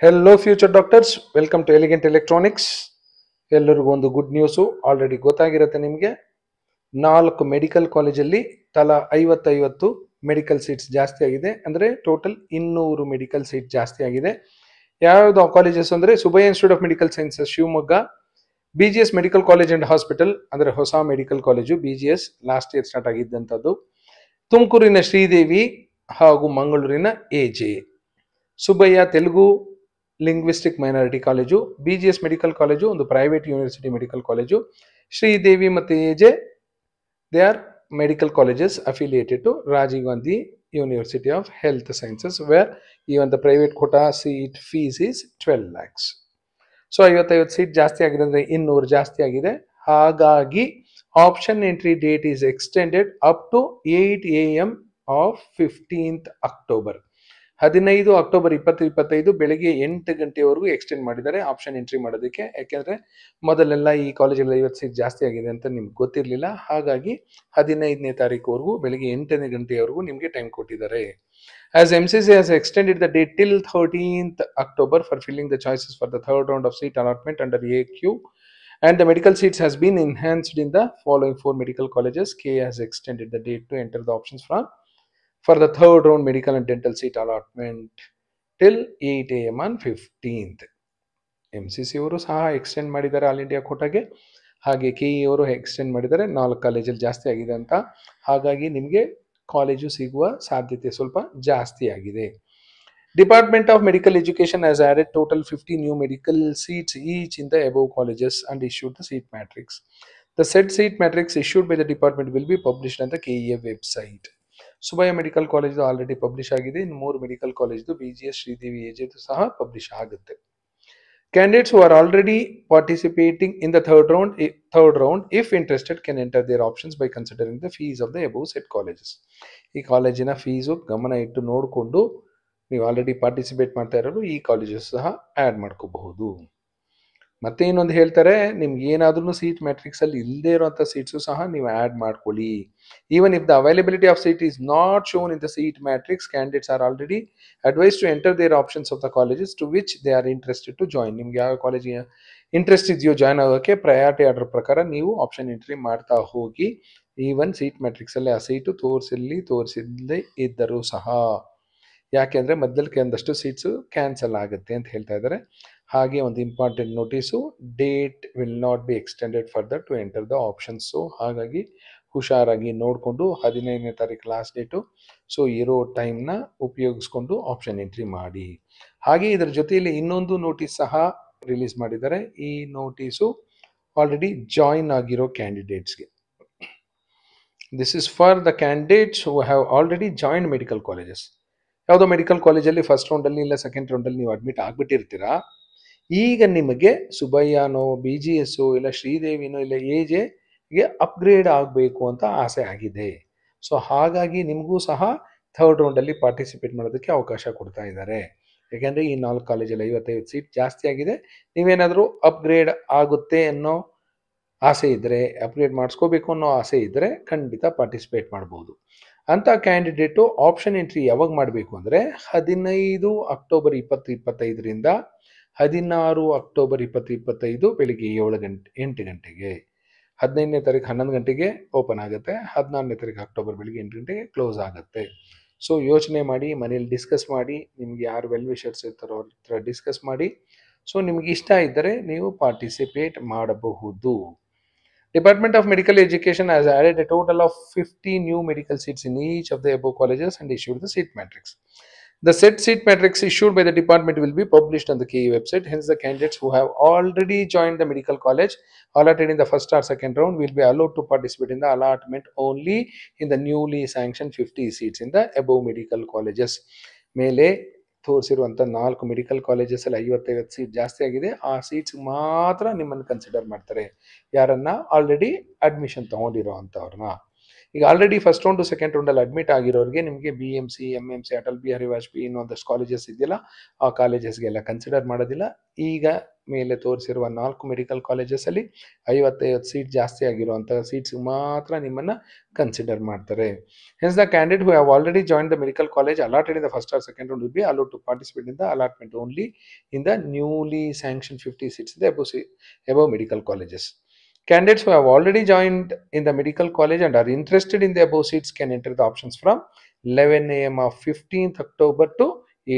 Hello future doctors, welcome to elegant electronics. ಎಲ್ಲರಿಗೂ ಒಂದು good news already ಗೊತ್ತಾಗಿರುತ್ತೆ ನಿಮಗೆ. 4 medical ಕಾಲೇಜಲ್ಲಿ ತಲಾ 50 ಮೆಡಿಕಲ್ ಸೀಟ್ಸ್ ಜಾಸ್ತಿ ಆಗಿದೆ. ಅಂದರೆ ಟೋಟಲ್ 200 ಮೆಡಿಕಲ್ ಸೀಟ್ ಜಾಸ್ತಿ ಆಗಿದೆ. ಯಾವ್ಯಾವುದು ಕಾಲೇಜಸ್ ಅಂದರೆ Subbaiah institute of medical sciences Shivamogga, BGS medical college and hospital ಅಂದರೆ ಹೊಸ medical college, BGS last year start ಆಗಿದ್ದಂಥದ್ದು, ತುಮಕೂರಿನ ಶ್ರೀದೇವಿ ಹಾಗೂ ಮಂಗಳೂರಿನ AJ. Subbaiah Telugu linguistic minority college, BGS medical college ಒಂದು private university medical college, Sridevi ಮತ್ತು AJ they are medical colleges affiliated to Rajiv Gandhi university of health sciences, where even the private quota seat fees is 12 lakhs. So 50 seat ಜಾಸ್ತಿ ಆಗಿದೆ ಅಂದರೆ 200 ಜಾಸ್ತಿ ಆಗಿದೆ. ಹಾಗಾಗಿ option entry date is extended up to 8 AM of 15th October. 15 October 2025 ಬೆಳಗ್ಗೆ 8 ಗಂಟೆವರೆಗೂ extend ಮಾಡಿದ್ದಾರೆ option entry ಮಾಡೋದಕ್ಕೆ. ಯಾಕೆಂದರೆ ಮೊದಲೆಲ್ಲ ಈ ಕಾಲೇಜಲ್ಲಿ 50 ಸೀಟ್ ಜಾಸ್ತಿ ಆಗಿದೆ ಅಂತ ನಿಮ್ಗೆ ಗೊತ್ತಿರಲಿಲ್ಲ. ಹಾಗಾಗಿ 15ನೇ ತಾರೀಕುವರೆಗೂ ಬೆಳಗ್ಗೆ 8 ಗಂಟೆವರೆಗೂ ನಿಮಗೆ ಟೈಮ್ ಕೊಟ್ಟಿದ್ದಾರೆ. As MCC has extended the date till 13th October for filling the choices for the third round of seat allotment under AQ, and the medical seats has been enhanced in the following 4 medical colleges. K has extended the date to enter the options for the third round medical and dental seat allotment till 8 AM on 15th. MCC ಅವರು ಸಹ extend ಮಾಡಿದ್ದಾರೆ all India ಕೋಟಾಗೆ. ಹಾಗೆ KE ಅವರು extend ಮಾಡಿದ್ದಾರೆ 4 ಕಾಲೇಜಲ್ಲಿ ಜಾಸ್ತಿ ಆಗಿದೆ ಅಂತ. ಹಾಗಾಗಿ ನಿಮಗೆ ಕಾಲೇಜು ಸಿಗುವ ಸಾಧ್ಯತೆ ಸ್ವಲ್ಪ ಜಾಸ್ತಿ ಆಗಿದೆ. Department of Medical Education has added total 50 new medical seats each in the above colleges and issued the seat matrix. The said seat matrix issued by the department will be published on the KEA website. Subbaiah medical college already publish ಆಗಿದೆ. ಇನ್ನು 3 medical ಕಾಲೇಜ್ದು BGS Sridevi AJ ಸಹ publish ಆಗುತ್ತೆ. Candidates who are already participating in the third round, if interested, can enter their options by considering the fees of the above said colleges. ಈ ಕಾಲೇಜಿನ fees ಗಮನ ಇಟ್ಟು ನೋಡಿಕೊಂಡು ನೀವು ಆಲ್ರೆಡಿ ಪಾರ್ಟಿಸಿಪೇಟ್ ಮಾಡ್ತಾ ಇರೋರು ಈ ಕಾಲೇಜಸ್ ಸಹ ಆ್ಯಡ್ ಮಾಡ್ಕೋಬಹುದು. ಮತ್ತೆ ಇನ್ನೊಂದು ಹೇಳ್ತಾರೆ, ನಿಮ್ಗೆ ಏನಾದ್ರೂ ಸೀಟ್ ಮ್ಯಾಟ್ರಿಕ್ಸಲ್ಲಿ ಇಲ್ಲದೆ ಇರುವಂಥ ಸೀಟ್ಸು ಸಹ ನೀವು ಆ್ಯಡ್ ಮಾಡ್ಕೊಳ್ಳಿ. Even if the availability of seat is not shown in the seat matrix, candidates are already advise to enter their options of the colleges to which they are interested to join. ನಿಮ್ಗೆ ಯಾವ ಕಾಲೇಜಿಗೆ interest ಇದೆಯೋ join ಆಗೋಕ್ಕೆ priority order ಪ್ರಕಾರ ನೀವು option entry ಮಾಡ್ತಾ ಹೋಗಿ. Even seat ಮ್ಯಾಟ್ರಿಕ್ಸಲ್ಲಿ ಆ ಸೀಟು ತೋರಿಸಿಲ್ಲದೆ ಇದ್ದರೂ ಸಹ, ಯಾಕೆಂದರೆ ಮೊದಲಕ್ಕೆ ಒಂದಷ್ಟು ಸೀಟ್ಸು ಕ್ಯಾನ್ಸಲ್ ಆಗುತ್ತೆ ಅಂತ ಹೇಳ್ತಾ ಇದ್ದಾರೆ. ಹಾಗೆ ಒಂದು important notice, date will not be extended further to enter the options. So ಹಾಗಾಗಿ ಹುಷಾರಾಗಿ ನೋಡಿಕೊಂಡು 15ನೇ ತಾರೀಕು ಲಾಸ್ಟ್ ಡೇಟು. ಸೊ ಇರೋ ಟೈಮ್ನ ಉಪಯೋಗಿಸ್ಕೊಂಡು ಆಪ್ಷನ್ ಎಂಟ್ರಿ ಮಾಡಿ. ಹಾಗೆ ಇದರ ಜೊತೆಯಲ್ಲಿ ಇನ್ನೊಂದು ನೋಟಿಸ್ ಸಹ ರಿಲೀಸ್ ಮಾಡಿದ್ದಾರೆ. ಈ ನೋಟಿಸು ಆಲ್ರೆಡಿ ಜಾಯಿನ್ ಆಗಿರೋ ಕ್ಯಾಂಡಿಡೇಟ್ಸ್ಗೆ. This is for the candidates who have already join medical colleges. ಯಾವುದೋ ಮೆಡಿಕಲ್ ಕಾಲೇಜಲ್ಲಿ ಫಸ್ಟ್ ರೌಂಡಲ್ಲಿ ಇಲ್ಲ ಸೆಕೆಂಡ್ ರೌಂಡಲ್ಲಿ ನೀವು ಅಡ್ಮಿಟ್ ಆಗಿಬಿಟ್ಟಿರ್ತೀರಾ. ಈಗ ನಿಮಗೆ ಸುಬ್ಬಯ್ಯನೋ BGS ಇಲ್ಲ ಶ್ರೀದೇವಿನೋ ಇಲ್ಲ AJಗೆ ಅಪ್ಗ್ರೇಡ್ ಆಗಬೇಕು ಅಂತ ಆಸೆ ಆಗಿದೆ. ಸೊ ಹಾಗಾಗಿ ನಿಮಗೂ ಸಹ ಥರ್ಡ್ ರೌಂಡಲ್ಲಿ ಪಾರ್ಟಿಸಿಪೇಟ್ ಮಾಡೋದಕ್ಕೆ ಅವಕಾಶ ಕೊಡ್ತಾ ಇದ್ದಾರೆ. ಯಾಕೆಂದರೆ ಈ 4 ಕಾಲೇಜಲ್ಲಿ 55 ಸೀಟ್ ಜಾಸ್ತಿ ಆಗಿದೆ. ನೀವೇನಾದರೂ ಅಪ್ಗ್ರೇಡ್ ಆಗುತ್ತೆ ಅನ್ನೋ ಆಸೆ ಇದ್ದರೆ, ಅಪ್ಗ್ರೇಡ್ ಮಾಡಿಸ್ಕೋಬೇಕು ಅನ್ನೋ ಆಸೆ ಇದ್ದರೆ ಖಂಡಿತ ಪಾರ್ಟಿಸಿಪೇಟ್ ಮಾಡ್ಬೋದು. ಅಂಥ ಕ್ಯಾಂಡಿಡೇಟು ಆಪ್ಷನ್ ಎಂಟ್ರಿ ಯಾವಾಗ ಮಾಡಬೇಕು ಅಂದರೆ 15 ಅಕ್ಟೋಬರ್ 2025ರಿಂದ 16 ಅಕ್ಟೋಬರ್ 2025 ಬೆಳಿಗ್ಗೆ 8 ಗಂಟೆಗೆ. 15ನೇ ತಾರೀಕು 11 ಗಂಟೆಗೆ ಓಪನ್ ಆಗುತ್ತೆ. 14ನೇ ತಾರೀಕು ಅಕ್ಟೋಬರ್ ಬೆಳಿಗ್ಗೆ 8 ಗಂಟೆಗೆ ಕ್ಲೋಸ್ ಆಗುತ್ತೆ. ಸೊ ಯೋಚನೆ ಮಾಡಿ, ಮನೇಲಿ ಡಿಸ್ಕಸ್ ಮಾಡಿ, ನಿಮ್ಗೆ ಯಾರು ವೆಲ್ ವಿಷರ್ಸ್ ಇರ್ತಾರೋ ಅವ್ರ ಹತ್ರ ಡಿಸ್ಕಸ್ ಮಾಡಿ. ಸೊ ನಿಮ್ಗೆ ಇಷ್ಟ ಇದ್ದರೆ ನೀವು ಪಾರ್ಟಿಸಿಪೇಟ್ ಮಾಡಬಹುದು. Department of Medical Education has added a total of 50 new medical seats in each of the above colleges and issued the seat matrix. The said seat matrix issued by the department will be published on the KE website. Hence, the candidates who have already joined the medical college allotted in the first or second round will be allowed to participate in the allotment only in the newly sanctioned 50 seats in the above medical colleges. ಮೇಲೆ ತೋರಿಸಿರುವಂಥ 4 medical ಕಾಲೇಜಸಲ್ಲಿ 55 seat ಜಾಸ್ತಿ ಆಗಿದೆ. ಆ seats ಮಾತ್ರ ನಿಮ್ಮನ್ನು consider ಮಾಡ್ತಾರೆ. ಯಾರನ್ನ already admission ತೊಗೊಂಡಿರೋ ಅಂಥವ್ರನ್ನ. ಈಗ ಆಲ್ರೆಡಿ ಫಸ್ಟ್ ರೌಂಡ್ ಸೆಕೆಂಡ್ ರೌಂಡಲ್ಲಿ ಅಡ್ಮಿಟ್ ಆಗಿರೋರಿಗೆ ನಿಮಗೆ BMC MMC ಅಟಲ್ ಬಿಹಾರಿ ವಾಜಪೇಯಿ ಇನ್ನೊಂದಷ್ಟು ಕಾಲೇಜಸ್ ಇದೆಯಲ್ಲ ಆ ಕಾಲೇಜಸ್ಗೆಲ್ಲ ಕನ್ಸಿಡರ್ ಮಾಡೋದಿಲ್ಲ. ಈಗ ಮೇಲೆ ತೋರಿಸಿರುವ 4 ಮೆಡಿಕಲ್ ಕಾಲೇಜಸಲ್ಲಿ 50 ಸೀಟ್ ಜಾಸ್ತಿ ಆಗಿರುವಂಥ ಸೀಟ್ಸ್ಗೆ ಮಾತ್ರ ನಿಮ್ಮನ್ನು ಕನ್ಸಿಡರ್ ಮಾಡ್ತಾರೆ. Hence the candidate who have already joined the medical college allotted in the first or second round will be allowed to participate in the allotment only in the newly sanctioned 50 seats in the above medical colleges. Candidates who have already joined in the medical college and are interested in the above seats can enter the options from 11 a.m. of 15th October to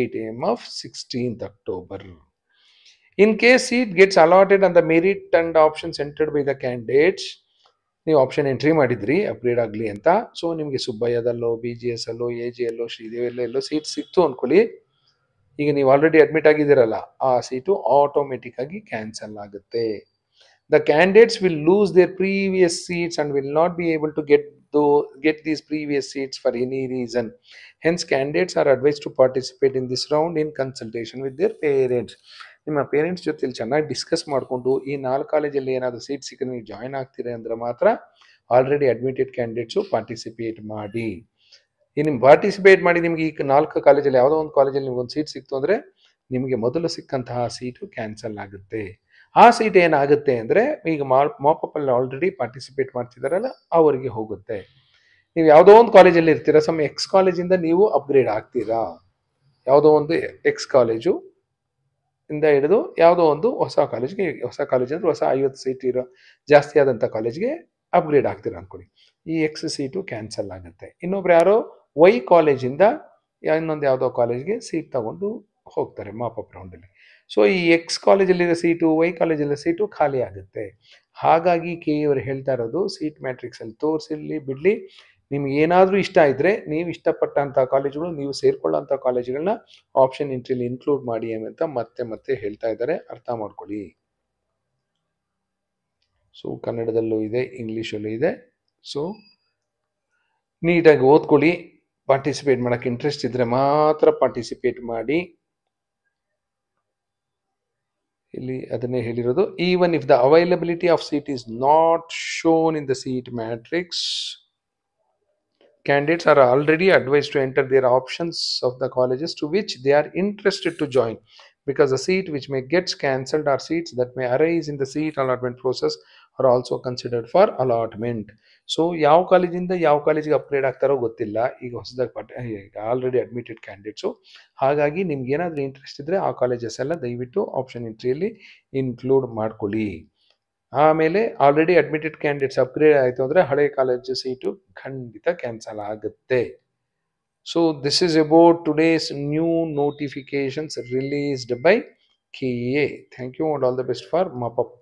8 a.m. of 16th October. In case seat gets allotted on the merit and options entered by the candidates, ನೀವು option entry ಮಾಡಿದ್ರಿ upgrade ಆಗಲಿ ಅಂತ, so ನಿಮಗೆ ಸುಬ್ಬಯ್ಯದಲ್ಲೋ BGS ಅಲ್ಲೋ AGLೋ ಶ್ರೀದೇವಿಯಲ್ಲೋ seat ಸಿಕ್ತು ಅಂದ್ಕೊಳ್ಳಿ. ಈಗ ನೀವು ಆಲ್ರೆಡಿ ಅಡ್ಮಿಟ್ ಆಗಿದ್ದೀರಲ್ಲ, ಆ ಸೀಟು ಆಟೋಮೆಟಿಕ್ ಆಗಿ ಕ್ಯಾನ್ಸಲ್ ಆಗುತ್ತೆ. The candidates will lose their previous seats and will not be able to get these previous seats for any reason. Hence, candidates are advised to participate in this round in consultation with their parents. ನಿಮ್ಮ parents ಜೊತೆ ಚೆನ್ನಾಗಿ discuss ಮಾಡಿಕೊಂಡು ಈ 4 ಕಾಲೇಜಲ್ಲಿ ಏನಾದರೂ seat ಸಿಕ್ಕರೆ ನೀವು join ಆಗ್ತೀರಿ ಅಂದರೆ ಮಾತ್ರ ಆಲ್ರೆಡಿ ಅಡ್ಮಿಟೆಡ್ ಕ್ಯಾಂಡಿಡೇಟ್ಸು ಪಾರ್ಟಿಸಿಪೇಟ್ ಮಾಡಿ. ಈ ನಿಮ್ಮ ಪಾರ್ಟಿಸಿಪೇಟ್ ಮಾಡಿ ನಿಮಗೆ ಈ 4 ಕಾಲೇಜಲ್ಲಿ ಯಾವುದೋ ಒಂದು ಕಾಲೇಜಲ್ಲಿ ನಿಮ್ಗೊಂದು ಸೀಟ್ ಸಿಕ್ತು ಅಂದರೆ ನಿಮಗೆ ಮೊದಲು ಸಿಕ್ಕಂತಹ ಸೀಟು ಕ್ಯಾನ್ಸಲ್ ಆಗುತ್ತೆ. ಆ ಸೀಟ್ ಏನಾಗುತ್ತೆ ಅಂದರೆ ಈಗ ಮಾಪಪ್ಪಲ್ಲಿ ಆಲ್ರೆಡಿ ಪಾರ್ಟಿಸಿಪೇಟ್ ಮಾಡ್ತಿದ್ದಾರಲ್ಲ ಅವರಿಗೆ ಹೋಗುತ್ತೆ. ನೀವು ಯಾವುದೋ ಒಂದು ಕಾಲೇಜಲ್ಲಿ ಇರ್ತೀರಾ, ಸಮ್ ಎಕ್ಸ್ ಕಾಲೇಜಿಂದ ನೀವು ಅಪ್ಗ್ರೇಡ್ ಆಗ್ತೀರಾ, ಯಾವುದೋ ಒಂದು ಎಕ್ಸ್ ಕಾಲೇಜು ಇಂದ ಹಿಡಿದು ಯಾವುದೋ ಒಂದು ಹೊಸ ಕಾಲೇಜ್ಗೆ, ಹೊಸ ಕಾಲೇಜ್ ಅಂದರೆ ಹೊಸ 50 ಸೀಟ್ ಇರೋ ಜಾಸ್ತಿ ಆದಂಥ ಕಾಲೇಜ್ಗೆ ಅಪ್ಗ್ರೇಡ್ ಆಗ್ತೀರಾ ಅಂದ್ಕೊಳ್ಳಿ. ಈ ಎಕ್ಸ್ ಸೀಟು ಕ್ಯಾನ್ಸಲ್ ಆಗುತ್ತೆ. ಇನ್ನೊಬ್ರು ಯಾರೋ ವೈ ಕಾಲೇಜಿಂದ ಇನ್ನೊಂದು ಯಾವುದೋ ಕಾಲೇಜ್ಗೆ ಸೀಟ್ ತಗೊಂಡು ಹೋಗ್ತಾರೆ ಮಾಪಪ್ ರೌಂಡಲ್ಲಿ. ಸೊ ಈ ಎಕ್ಸ್ ಕಾಲೇಜಲ್ಲಿರೋ ಸೀಟು ವೈ ಕಾಲೇಜಲ್ಲಿರೋ ಸೀಟು ಖಾಲಿ ಆಗುತ್ತೆ. ಹಾಗಾಗಿ KE ಅವರು ಹೇಳ್ತಾ ಇರೋದು ಸೀಟ್ ಮ್ಯಾಟ್ರಿಕ್ಸಲ್ಲಿ ತೋರಿಸಿರಲಿ ಬಿಡಲಿ, ನಿಮ್ಗೆ ಏನಾದರೂ ಇಷ್ಟ ಇದ್ದರೆ ನೀವು ಇಷ್ಟಪಟ್ಟಂಥ ಕಾಲೇಜುಗಳು, ನೀವು ಸೇರ್ಕೊಳ್ಳೋಂಥ ಕಾಲೇಜುಗಳನ್ನ ಆಪ್ಷನ್ ಎಂಟ್ರಿಲಿ ಇನ್ಕ್ಲೂಡ್ ಮಾಡಿ ಅಂತ ಮತ್ತೆ ಹೇಳ್ತಾ ಇದ್ದಾರೆ, ಅರ್ಥ ಮಾಡ್ಕೊಳ್ಳಿ. ಸೊ ಕನ್ನಡದಲ್ಲೂ ಇದೆ, ಇಂಗ್ಲೀಷಲ್ಲೂ ಇದೆ. ಸೊ ನೀಟಾಗಿ ಓದ್ಕೊಳ್ಳಿ. ಪಾರ್ಟಿಸಿಪೇಟ್ ಮಾಡೋಕ್ಕೆ ಇಂಟ್ರೆಸ್ಟ್ ಇದ್ದರೆ ಮಾತ್ರ ಪಾರ್ಟಿಸಿಪೇಟ್ ಮಾಡಿ. ಇಲ್ಲಿ ಅದನ್ನೇ ಹೇಳಿರೋದು, even if the availability of seat is not shown in the seat matrix, candidates are already advised to enter their options of the colleges to which they are interested to join, because the seat which may get cancelled or seats that may arise in the seat allotment process are also considered for allotment. So ಯಾವ ಕಾಲೇಜಿಂದ ಯಾವ ಕಾಲೇಜಿಗೆ upgrade ಆಗ್ತಾರೋ ಗೊತ್ತಿಲ್ಲ, ಈಗ ಹೊಸದಾಗಿ already admitted candidates. ಹಾಗಾಗಿ ನಿಮ್ಗೆ ಏನಾದರೂ ಇಂಟ್ರೆಸ್ಟ್ ಇದ್ದರೆ ಆ ಕಾಲೇಜಸ್ ಎಲ್ಲ ದಯವಿಟ್ಟು ಆಪ್ಷನ್ ಎಂಟ್ರಿಯಲ್ಲಿ ಇನ್ಕ್ಲೂಡ್ ಮಾಡ್ಕೊಳ್ಳಿ. ಆಮೇಲೆ ಆಲ್ರೆಡಿ ಅಡ್ಮಿಟೆಡ್ ಕ್ಯಾಂಡಿಡೇಟ್ಸ್ ಅಪ್ಗ್ರೇಡ್ ಆಯಿತು ಅಂದರೆ ಹಳೆ ಕಾಲೇಜು ಸೀಟು ಖಂಡಿತ ಕ್ಯಾನ್ಸಲ್ ಆಗುತ್ತೆ. So this is about today's new notifications released by KE. Thank you and all the best for mop-up.